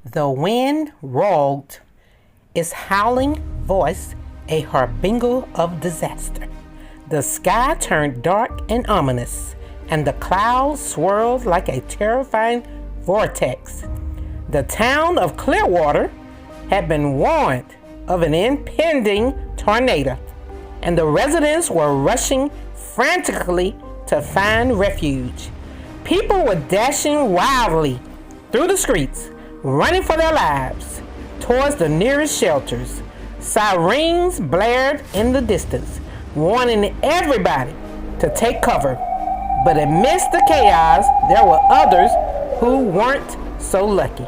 The wind roared, its howling voice a harbinger of disaster. The sky turned dark and ominous, and the clouds swirled like a terrifying vortex. The town of Clearwater had been warned of an impending tornado, and the residents were rushing frantically to find refuge. People were dashing wildly through the streets, running for their lives towards the nearest shelters. Sirens blared in the distance, warning everybody to take cover. But amidst the chaos, there were others who weren't so lucky.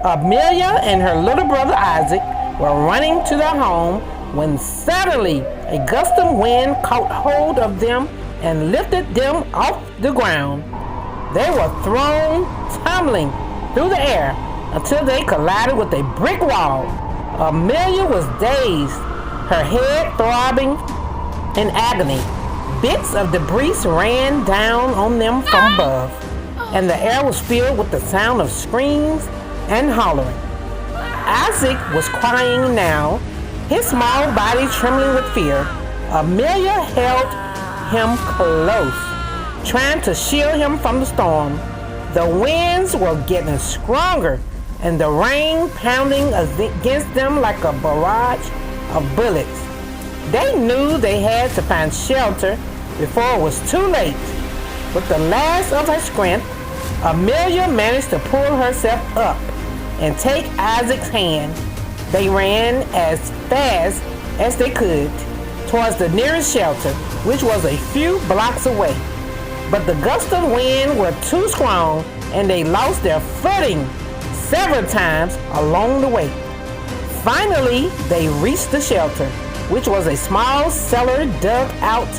Amelia and her little brother Isaac were running to their home when suddenly a gust of wind caught hold of them and lifted them off the ground. They were thrown tumbling through the air until they collided with a brick wall. Amelia was dazed, her head throbbing in agony. Bits of debris ran down on them from above, and the air was filled with the sound of screams and hollering. Isaac was crying now, his small body trembling with fear. Amelia held him close, trying to shield him from the storm. The winds were getting stronger, and the rain pounding against them like a barrage of bullets. They knew they had to find shelter before it was too late. With the last of her strength, Amelia managed to pull herself up and take Isaac's hand. They ran as fast as they could towards the nearest shelter, which was a few blocks away. But the gusts of wind were too strong, and they lost their footing several times along the way. Finally, they reached the shelter, which was a small cellar dug out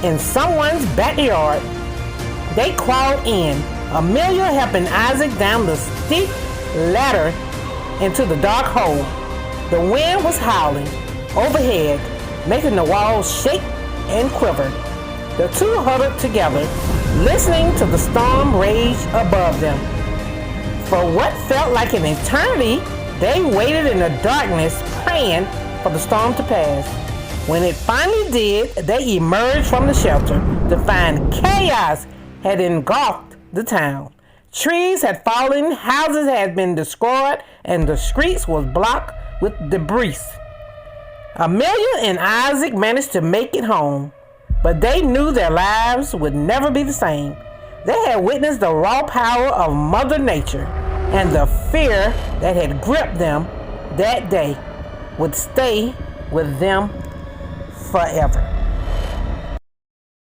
in someone's backyard. They crawled in, Amelia helping Isaac down the steep ladder into the dark hole. The wind was howling overhead, making the walls shake and quiver. The two huddled together, listening to the storm rage above them. For what felt like an eternity, they waited in the darkness, praying for the storm to pass. When it finally did, they emerged from the shelter to find chaos had engulfed the town. Trees had fallen, houses had been destroyed, and the streets was blocked with debris. Amelia and Isaac managed to make it home, but they knew their lives would never be the same. They had witnessed the raw power of Mother Nature, and the fear that had gripped them that day would stay with them forever.